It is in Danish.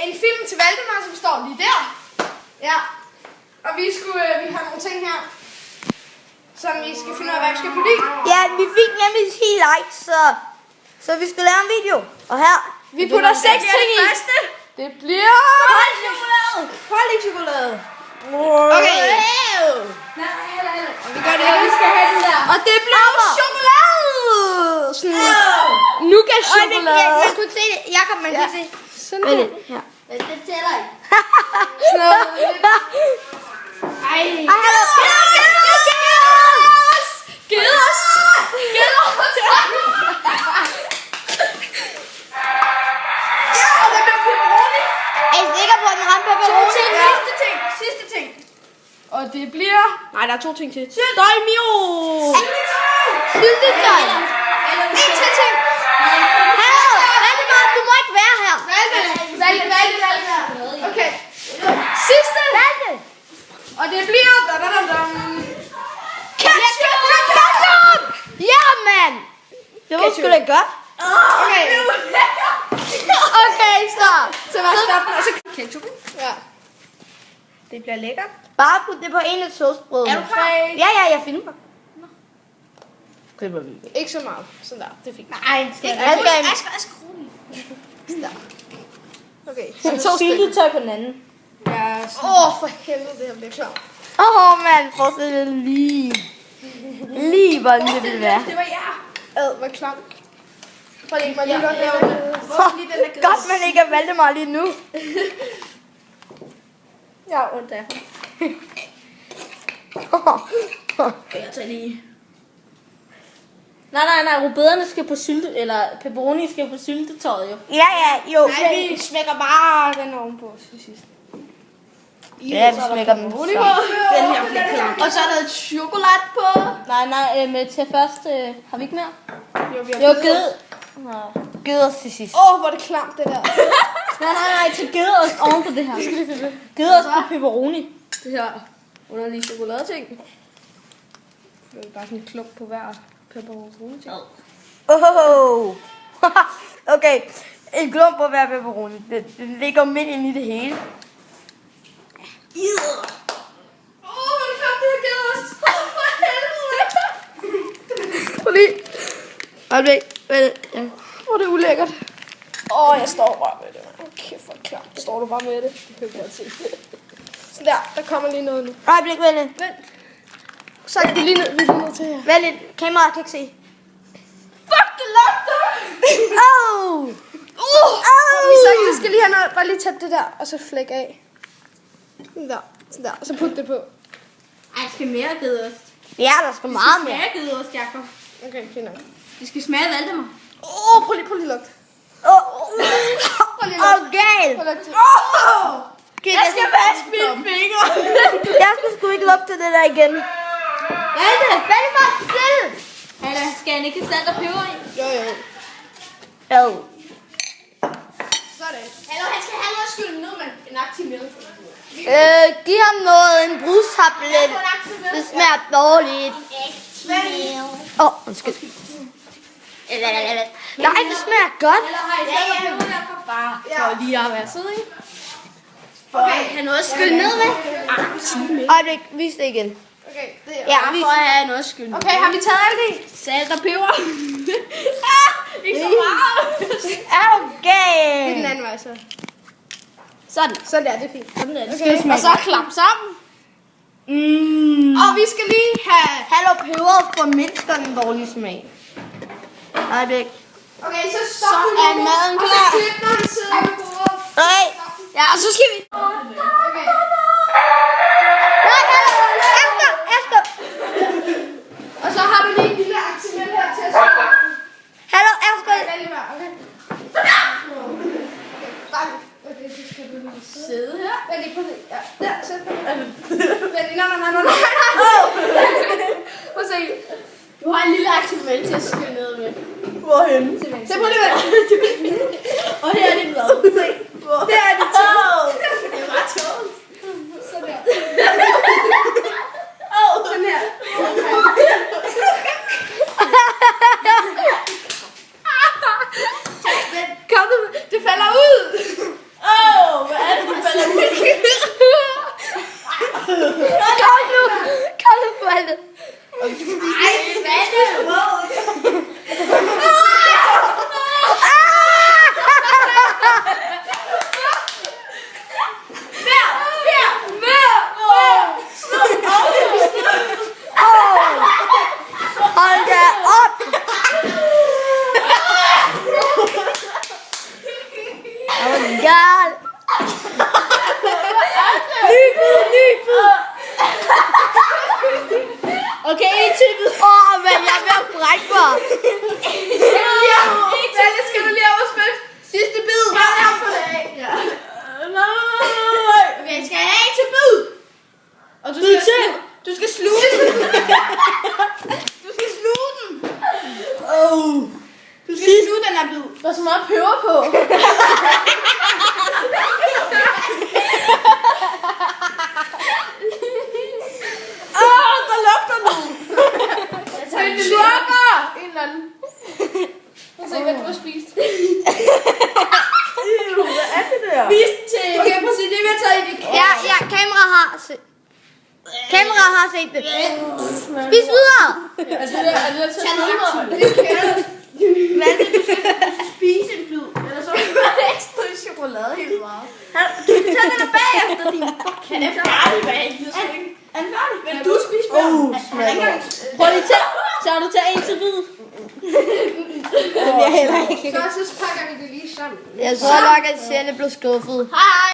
en film til Valdemar, som står lige der. Ja. Og vi har nogle ting her, som vi skal finde ud af, hvad vi skal putte i. Ja, vi fik nemlig 10 likes, så vi skal lave en video. Og her... Vi putter 6 ting i. Det bliver... Koldingchokolade. Okay. Og vi gør det her. Vi skal have den der. Og det bliver chokolade. Nougat-chokolade. Man kunne se det. Jakob, man kunne se. Sådan her. Ja. Det tæller ikke. Sådan noget. Ej. Giv os. Ja, og det bliver pepperoni. Er I sikre på, at den ramte pepperoni? Sidste ting. Og det bliver... Nej, der er 2 ting til. Dolmio. Syltetøj. En til ting. Hallo, Valdemar, du må ikke være her. Valde. Okay. Sidste. Valde. Og det bliver... Ketchup! Ja, mand. Det var sgu da godt. Okay. Okay, stop. Så var stop. Og så ketchup. Ja. Det bliver lækkert. Bare put det på en af toastbrødene. Er du klar? Ja, jeg finder på. Ikke så meget. Sådan der. Det er fint. Nej, Asger, Okay. så syltetøj på den anden. Ja. For helvede, det her bliver klart. Mand, forestil dig lige hvordan det ville være. Det var jer. Hvor klamt. Prøv lige, man lige godt lave det. Godt, man ikke er Valdemar lige nu. Jeg har ondt af. Jeg tager lige. Nej, rubederne skal på eller pepperoni skal på syltetøjet jo. Ja, jo. Nej, vi smækker bare den ovenpå til sidst. Ja, vi smækker den. Den her bliver klar. Og så er der et chokolade på. Nej, med til først har vi ikke mere? Jo, givet. Gedeost til sidst. Hvor er det klamt, det der. Nej, til gedeost oven på det her. Gedeost på pepperoni. Det her underlige chokoladeting. Det er bare sådan en klump på hver pepperoni ting. Okay, en klump på hver pepperoni. Det ligger midt ind i det hele. Hvor er det klamt, det her gedeost. For helvede. Prøv lige. Øjeblik. Hvor er det ulækkert. Jeg står bare med det. Kæft, hvor klamt. Står du bare med det? Det kan jeg godt se. Sådan der kommer lige noget nu. Øjeblik, vent. Vent. Så er det lige ned, vi er nødt til her. Vent lidt. Kameraet kan ikke se. Fuck, det lugter! Vi skal lige have noget. Bare lige tage det der, og så flække af. Sådan der. Og så putte det på. Ej, skal mere gedeost. Ja, der skal meget mere. Mere gedeost, Jakob. Okay, fint nok. Det skal smage Valdemar. Prøv lige at lugte. Galt. Jeg skal vaske mine fingre. Jeg skal sgu ikke lugte til det der igen. Valdemar, stille. Skal han ikke have salt og peber i? Jo. Sådan. Hallo, han skal have noget at skylde ned med en aktiv middel. Giv ham en brustablet. Det smager dårligt. Undskyld. Nej, det smager godt. For lige at være sød, ikke? Okay, have noget at skylle ned med. Øjeblik, vis det igen. Okay, det er... Ja, Bare for at have noget at skylle ned. Okay, har vi taget alt i? Salt og peber. Ikke så meget. Er du Det er den gal? anden vej, så. Sådan. Sådan der, det er fint. Sådan er det. Okay, og så klap sammen. Og vi skal lige have... Hallo, peber formindsker den dårlige smag. Øjeblik. Okay, så er maden klar. Og så klip, når han sidder ved bordet. Nej. Ja, og så skal vi... Okay. Nej, Asger. Og så har du lige en lille aktivit her til at skrive. Hallo, Asger. Okay. Okay, så skal du lige sidde her. Vent lige på det. Ja, der, sæt på det. Vent lige, nej. Prøv at se. Du har en lille aktivmel til at skylle ned med. Hvorhenne? Se på det, vent. Og her er dit blad. Se. Det er det toast. Det er bare toast. Sådan der. Sådan her. Kom nu, det falder ud. peber på. Der lugter nu. Men det lukker! En eller anden. Prøv at se, hvad du har spist. Hvad er det der? Vis den til. Okay, prøv at se, det er ved at tage i det. Ja, kamera har set. Kamera har set det. Spis videre. Er det der til at smide? Hvad er det, du skal spise en flyd? Eller så er det ekstra chokolade helt meget. Du skal tage den der bagefter, din fucking. Han er færdig, hvad jeg gider sgu ikke. Er den færdig? Men du spiser bare. Prøv lige til. Så du tager en til hvid. Det vil jeg heller ikke. Så pakker vi det lige sammen. Jeg tror nok, at Sjælle blev skuffet. Hej.